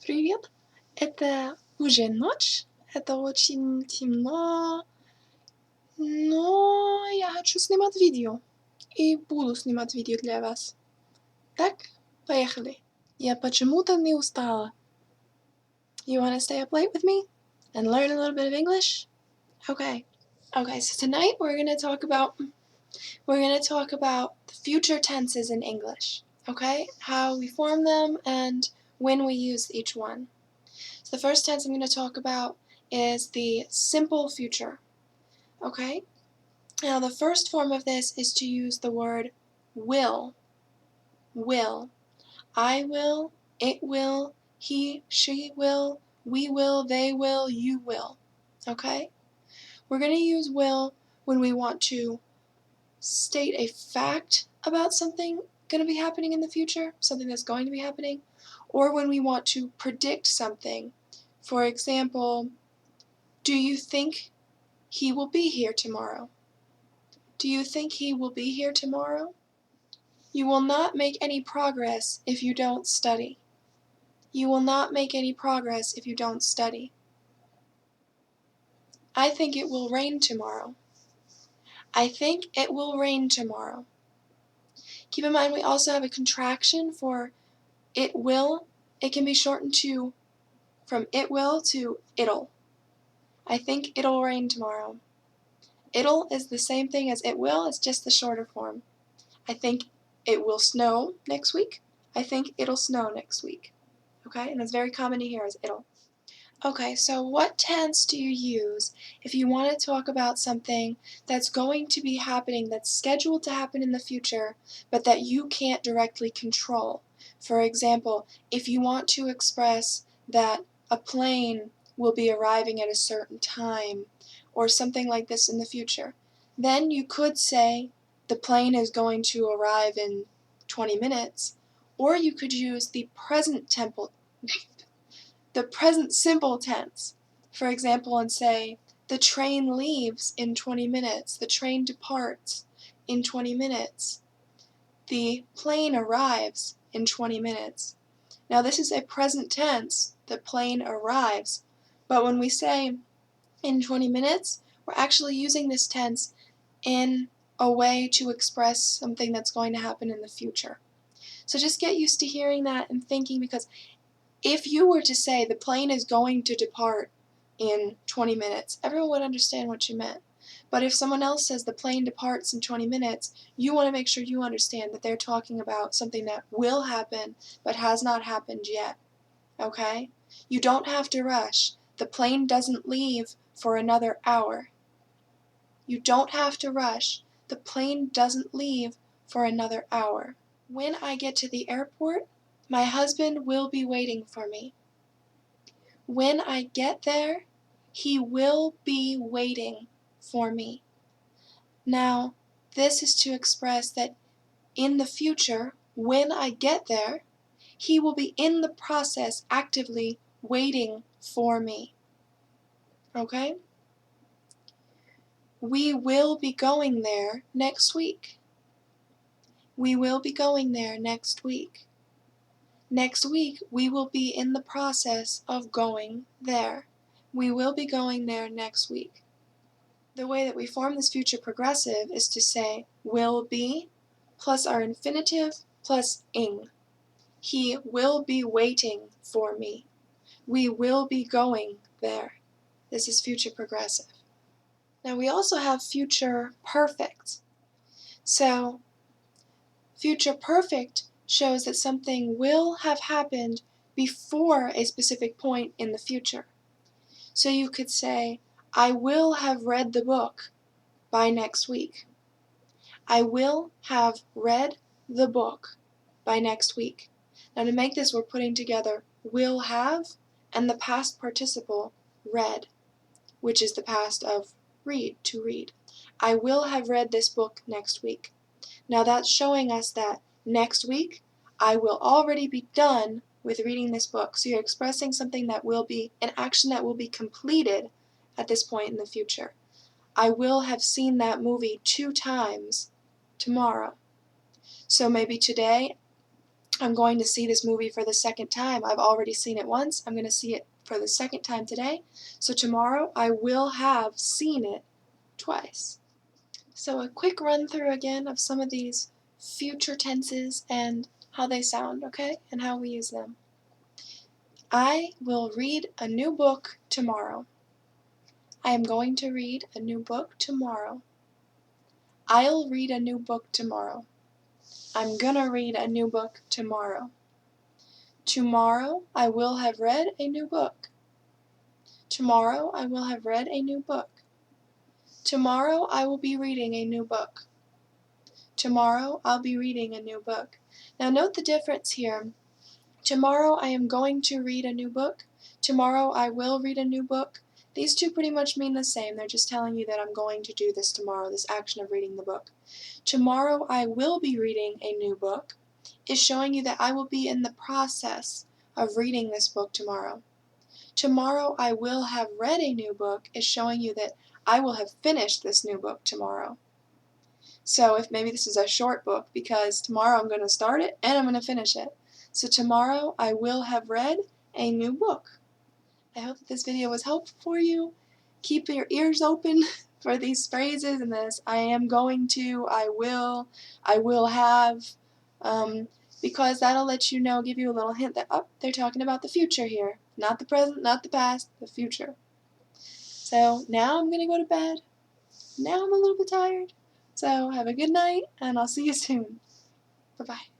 Привет! Это уже ночь, это очень темно, но я хочу снимать видео и буду снимать видео для вас. Так, поехали. Я почему-то не устала. You wanna stay up late with me and learn a little bit of English? Okay. Okay, so tonight we're gonna talk about the future tenses in English. Okay? How we form them and when we use each one. So the first tense I'm going to talk about is the simple future. Okay? Now the first form of this is to use the word will. Will. I will, it will, he, she will, we will, they will, you will. Okay? We're going to use will when we want to state a fact about something going to be happening in the future, something that's going to be happening, or when we want to predict something. For example, do you think he will be here tomorrow? Do you think he will be here tomorrow? You will not make any progress if you don't study. You will not make any progress if you don't study. I think it will rain tomorrow. I think it will rain tomorrow. Keep in mind we also have a contraction for it will. It can be shortened from it will to it'll. I think it'll rain tomorrow. It'll is the same thing as it will, it's just the shorter form. I think it will snow next week. I think it'll snow next week. Okay, and that's very common to hear as it'll. Okay, so what tense do you use if you want to talk about something that's going to be happening, that's scheduled to happen in the future, but that you can't directly control? For example, if you want to express that a plane will be arriving at a certain time, or something like this in the future, then you could say the plane is going to arrive in 20 minutes, or you could use the present simple tense, for example, and say, the train leaves in 20 minutes, the train departs in 20 minutes, the plane arrives in 20 minutes. Now this is a present tense, the plane arrives, but when we say in 20 minutes, we're actually using this tense in a way to express something that's going to happen in the future. So just get used to hearing that and thinking, because if you were to say the plane is going to depart in 20 minutes, everyone would understand what you meant. But if someone else says the plane departs in 20 minutes, you want to make sure you understand that they're talking about something that will happen but has not happened yet. Okay? You don't have to rush. The plane doesn't leave for another hour. You don't have to rush. The plane doesn't leave for another hour. When I get to the airport, my husband will be waiting for me. When I get there, he will be waiting for me. Now, this is to express that in the future, when I get there, he will be in the process actively waiting for me. Okay? We will be going there next week. We will be going there next week. Next week, we will be in the process of going there. We will be going there next week. The way that we form this future progressive is to say will be plus our infinitive plus ing. He will be waiting for me. We will be going there. This is future progressive. Now we also have future perfect. So future perfect shows that something will have happened before a specific point in the future. So you could say, I will have read the book by next week. I will have read the book by next week. Now to make this, we're putting together will have and the past participle read, which is the past of read, to read. I will have read this book next week. Now that's showing us that next week I will already be done with reading this book. So you're expressing something that will be an action that will be completed at this point in the future. I will have seen that movie 2 times tomorrow. So maybe today I'm going to see this movie for the second time. I've already seen it once. I'm going to see it for the second time today. So tomorrow I will have seen it twice. So a quick run through again of some of these future tenses and how they sound, okay? And how we use them. I will read a new book tomorrow. I am going to read a new book tomorrow. I'll read a new book tomorrow. I'm gonna read a new book tomorrow. Tomorrow I will have read a new book. Tomorrow I will have read a new book. Tomorrow I will be reading a new book. Tomorrow I'll be reading a new book. Now note the difference here. Tomorrow I am going to read a new book. Tomorrow I will read a new book. These two pretty much mean the same. They're just telling you that I'm going to do this tomorrow, this action of reading the book. Tomorrow I will be reading a new book is showing you that I will be in the process of reading this book tomorrow. Tomorrow I will have read a new book is showing you that I will have finished this new book tomorrow. So if maybe this is a short book because tomorrow I'm going to start it and I'm going to finish it. So tomorrow I will have read a new book. I hope that this video was helpful for you. Keep your ears open for these phrases and this I am going to, I will have, because that'll let you know, give you a little hint that, oh, they're talking about the future here. Not the present, not the past, the future. So now I'm going to go to bed. Now I'm a little bit tired. So have a good night, and I'll see you soon. Bye-bye.